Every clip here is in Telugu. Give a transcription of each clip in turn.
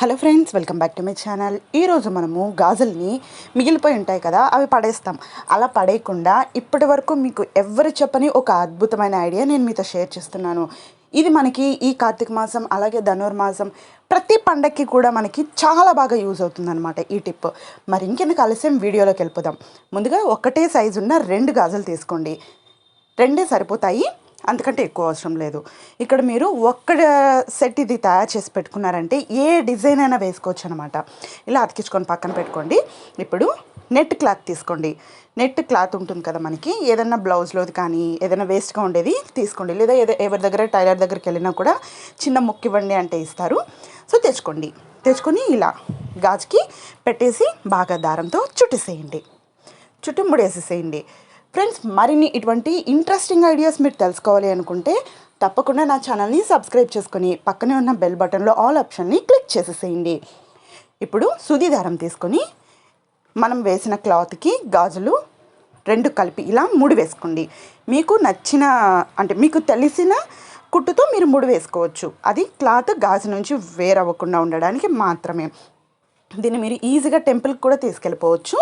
Hello friends, welcome back to my channel. ఈరోజు మనము గాజుల్ని మిగిలిపోయి ఉంటాయి కదా, అవి పడేస్తాం. అలా పడేయకుండా ఇప్పటి వరకు మీకు ఎవరు చెప్పని ఒక అద్భుతమైన ఐడియా నేను మీతో షేర్ చేస్తున్నాను. ఇది మనకి ఈ కార్తీక మాసం అలాగే ధనుర్మాసం ప్రతి పండక్కి కూడా మనకి చాలా బాగా యూజ్ అవుతుందన్నమాట ఈ టిప్. మరి ఇంకెందుకు ఆలస్యం, వీడియోలోకి వెళ్ళిపోదాం. ముందుగా ఒకటే సైజు ఉన్న 2 గాజులు తీసుకోండి. 2 సరిపోతాయి, అంతకంటే ఎక్కువ అవసరం లేదు. ఇక్కడ మీరు ఒక్క సెట్ ఇది తయారు చేసి పెట్టుకున్నారంటే ఏ డిజైన్ అయినా వేసుకోవచ్చు అనమాట. ఇలా అతికించుకొని పక్కన పెట్టుకోండి. ఇప్పుడు నెట్ క్లాత్ తీసుకోండి. నెట్ క్లాత్ ఉంటుంది కదా మనకి, ఏదైనా బ్లౌజ్లోది కానీ ఏదైనా వేస్ట్గా ఉండేది తీసుకోండి. లేదా ఎవరి దగ్గర టైలర్ దగ్గరికి వెళ్ళినా కూడా చిన్న ముక్కు ఇవ్వండి అంటే ఇస్తారు. సో తెచ్చుకొని ఇలా గాజుకి పెట్టేసి బాగా దారంతో చుట్టేసేయండి. చుట్టూ ముడేసేసేయండి. ఫ్రెండ్స్, మరిన్ని ఇటువంటి ఇంట్రెస్టింగ్ ఐడియాస్ మీరు తెలుసుకోవాలి అనుకుంటే తప్పకుండా నా ఛానల్ని సబ్స్క్రైబ్ చేసుకొని పక్కనే ఉన్న బెల్ బటన్లో ఆల్ ఆప్షన్ని క్లిక్ చేసేసేయండి. ఇప్పుడు సూది దారం తీసుకొని మనం వేసిన క్లాత్కి గాజులు 2 కలిపి ఇలా ముడి వేసుకోండి. మీకు నచ్చిన అంటే మీకు తెలిసిన కుట్టుతో మీరు ముడి వేసుకోవచ్చు. అది క్లాత్ గాజు నుంచి వేరవ్వకుండా ఉండడానికి మాత్రమే. దీన్ని మీరు ఈజీగా టెంపుల్కి కూడా తీసుకెళ్ళిపోవచ్చు.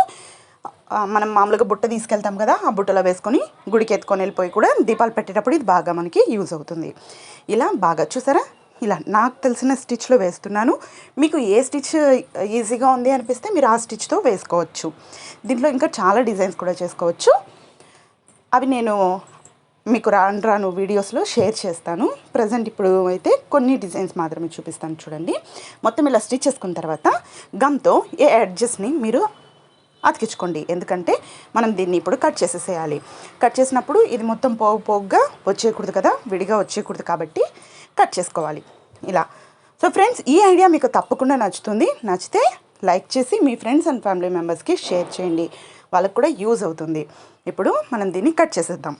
మనం మామూలుగా బుట్ట తీసుకెళ్తాం కదా, ఆ బుట్టలో వేసుకొని గుడికి ఎత్తుకొని వెళ్ళిపోయి కూడా దీపాలు పెట్టేటప్పుడు ఇది బాగా మనకి యూజ్ అవుతుంది. ఇలా బాగా చూసారా, ఇలా నాకు తెలిసిన స్టిచ్లో వేస్తున్నాను. మీకు ఏ స్టిచ్ ఈజీగా ఉంది అనిపిస్తే మీరు ఆ స్టిచ్తో వేసుకోవచ్చు. దీంట్లో ఇంకా చాలా డిజైన్స్ కూడా చేసుకోవచ్చు. అవి నేను మీకు రాను వీడియోస్లో షేర్ చేస్తాను. ప్రజెంట్ ఇప్పుడు అయితే కొన్ని డిజైన్స్ మాత్రమే చూపిస్తాను. చూడండి, మొత్తం ఇలా స్టిచ్ చేసుకున్న తర్వాత గమ్తో ఏ ఎడ్జెస్ని మీరు అతికించుకోండి. ఎందుకంటే మనం దీన్ని ఇప్పుడు కట్ చేసేసేయాలి. కట్ చేసినప్పుడు ఇది మొత్తం పోగుగా వచ్చేయకూడదు కదా, విడిగా వచ్చేయకూడదు, కాబట్టి కట్ చేసుకోవాలి ఇలా. సో ఫ్రెండ్స్, ఈ ఐడియా మీకు తప్పకుండా నచ్చుతుంది. నచ్చితే లైక్ చేసి మీ ఫ్రెండ్స్ అండ్ ఫ్యామిలీ మెంబర్స్కి షేర్ చేయండి, వాళ్ళకు కూడా యూజ్ అవుతుంది. ఇప్పుడు మనం దీన్ని కట్ చేసేద్దాం.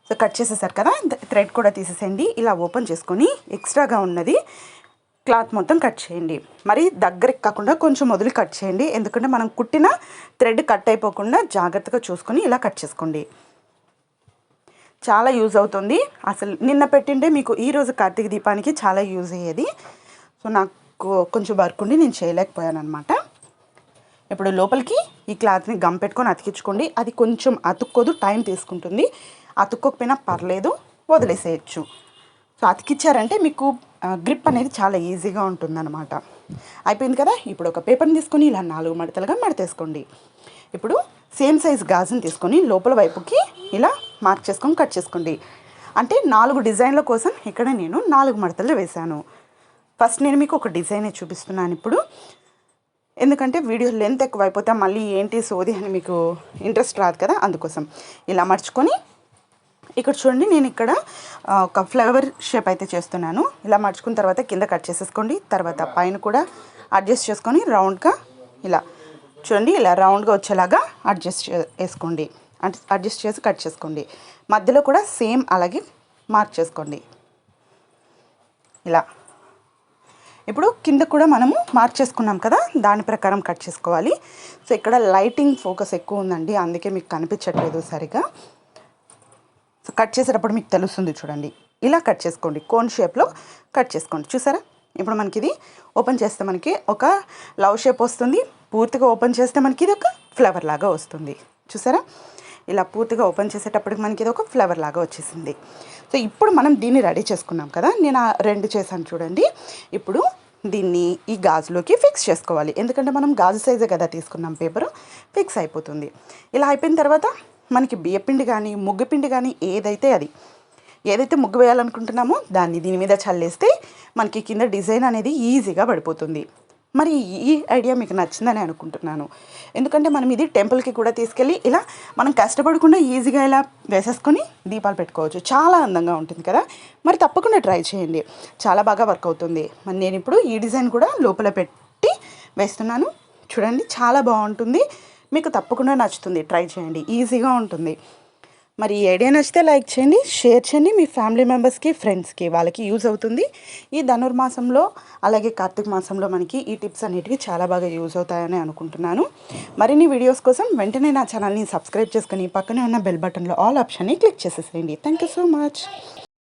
సో కట్ చేసేసారు కదా, థ్రెడ్ కూడా తీసేసేయండి. ఇలా ఓపెన్ చేసుకొని ఎక్స్ట్రాగా ఉన్నది క్లాత్ మొత్తం కట్ చేయండి. మరి దగ్గరికి కాకుండా కొంచెం వదిలి కట్ చేయండి. ఎందుకంటే మనం కుట్టిన థ్రెడ్ కట్ అయిపోకుండా జాగ్రత్తగా చూసుకొని ఇలా కట్ చేసుకోండి. చాలా యూజ్ అవుతుంది. అసలు నిన్న పెట్టింటే మీకు ఈరోజు కార్తీక దీపానికి చాలా యూజ్ అయ్యేది. సో నాకు కొంచెం వర్క్ ఉండి నేను చేయలేకపోయాను అనమాట. ఇప్పుడు లోపలికి ఈ క్లాత్ని గమ్ పెట్టుకొని అతికించుకోండి. అది కొంచెం అతుక్కోదు, టైం తీసుకుంటుంది. అతుక్కోకపోయినా పర్లేదు, వదిలేసేయచ్చు. సో అతికిచ్చారంటే మీకు గ్రిప్ అనేది చాలా ఈజీగా ఉంటుందన్నమాట. అయిపోయింది కదా. ఇప్పుడు ఒక పేపర్ని తీసుకొని ఇలా 4 మడతలుగా మడతేసుకోండి. ఇప్పుడు సేమ్ సైజ్ గాజుని తీసుకొని లోపల వైపుకి ఇలా మార్క్ చేసుకొని కట్ చేసుకోండి. అంటే 4 డిజైన్ల కోసం ఇక్కడ నేను 4 మడతలు వేశాను. ఫస్ట్ నేను మీకు ఒక డిజైనే చూపిస్తున్నాను ఇప్పుడు. ఎందుకంటే వీడియో లెంత్ ఎక్కువ అయిపోతే మళ్ళీ ఏంటి సోది అని మీకు ఇంట్రెస్ట్ రాదు కదా, అందుకోసం ఇలా మర్చుకొని ఇక్కడ చూడండి, నేను ఇక్కడ ఒక ఫ్లవర్ షేప్ అయితే చేస్తున్నాను. ఇలా మర్చుకున్న తర్వాత కింద కట్ చేసేసుకోండి. తర్వాత పైన కూడా అడ్జస్ట్ చేసుకొని రౌండ్గా ఇలా చూడండి, ఇలా రౌండ్గా వచ్చేలాగా వేసుకోండి. అడ్జస్ట్ చేసి కట్ చేసుకోండి. మధ్యలో కూడా సేమ్ అలాగే మార్క్ చేసుకోండి ఇలా. ఇప్పుడు కింద కూడా మనము మార్క్ చేసుకున్నాం కదా, దాని ప్రకారం కట్ చేసుకోవాలి. సో ఇక్కడ లైటింగ్ ఫోకస్ ఎక్కువ ఉందండి, అందుకే మీకు కనిపించట్లేదు సరిగా. సో కట్ చేసేటప్పుడు మీకు తెలుస్తుంది. చూడండి, ఇలా కట్ చేసుకోండి. కోన్ షేప్లో కట్ చేసుకోండి. చూసారా, ఇప్పుడు మనకి ఇది ఓపెన్ చేస్తే మనకి ఒక లవ్ షేప్ వస్తుంది. పూర్తిగా ఓపెన్ చేస్తే మనకి ఇది ఒక ఫ్లవర్ లాగా వస్తుంది. చూసారా, ఇలా పూర్తిగా ఓపెన్ చేసేటప్పటికి మనకి ఇది ఒక ఫ్లవర్ లాగా వచ్చేసింది. సో ఇప్పుడు మనం దీన్ని రెడీ చేసుకున్నాం కదా, నేను 2 చేశాను చూడండి. ఇప్పుడు దీన్ని ఈ గాజులోకి ఫిక్స్ చేసుకోవాలి. ఎందుకంటే మనం గాజు సైజే కదా తీసుకున్నాం, పేపరు ఫిక్స్ అయిపోతుంది. ఇలా అయిపోయిన తర్వాత మనకి బియ్యపిండి కానీ ముగ్గుపిండి కానీ ఏదైతే ముగ్గు వేయాలనుకుంటున్నామో దాన్ని దీని మీద చల్లేస్తే మనకి కింద డిజైన్ అనేది ఈజీగా పడిపోతుంది. మరి ఈ ఐడియా మీకు నచ్చిందని అనుకుంటున్నాను. ఎందుకంటే మనం ఇది టెంపుల్కి కూడా తీసుకెళ్ళి ఇలా మనం కష్టపడకుండా ఈజీగా ఇలా వేసేసుకొని దీపాలు పెట్టుకోవచ్చు. చాలా అందంగా ఉంటుంది కదా. మరి తప్పకుండా ట్రై చేయండి, చాలా బాగా వర్క్ అవుతుంది. మరి నేను ఇప్పుడు ఈ డిజైన్ కూడా లోపల పెట్టి వేస్తున్నాను. చూడండి, చాలా బాగుంటుంది. మీకు తప్పకుండా నచ్చుతుంది, ట్రై చేయండి, ఈజీగా ఉంటుంది. మరి ఈ ఐడియా నచ్చితే లైక్ చేయండి, షేర్ చేయండి మీ ఫ్యామిలీ మెంబర్స్కి, ఫ్రెండ్స్కి, వాళ్ళకి యూజ్ అవుతుంది. ఈ ధనుర్మాసంలో అలాగే కార్తీక మాసంలో మనకి ఈ టిప్స్ అన్నిటికీ చాలా బాగా యూజ్ అవుతాయని అనుకుంటున్నాను. మరిన్ని వీడియోస్ కోసం వెంటనే నా ఛానల్ని సబ్స్క్రైబ్ చేసుకొని పక్కనే ఉన్న బెల్ బటన్లో ఆల్ ఆప్షన్ని క్లిక్ చేసేసేయండి. Thank you so much.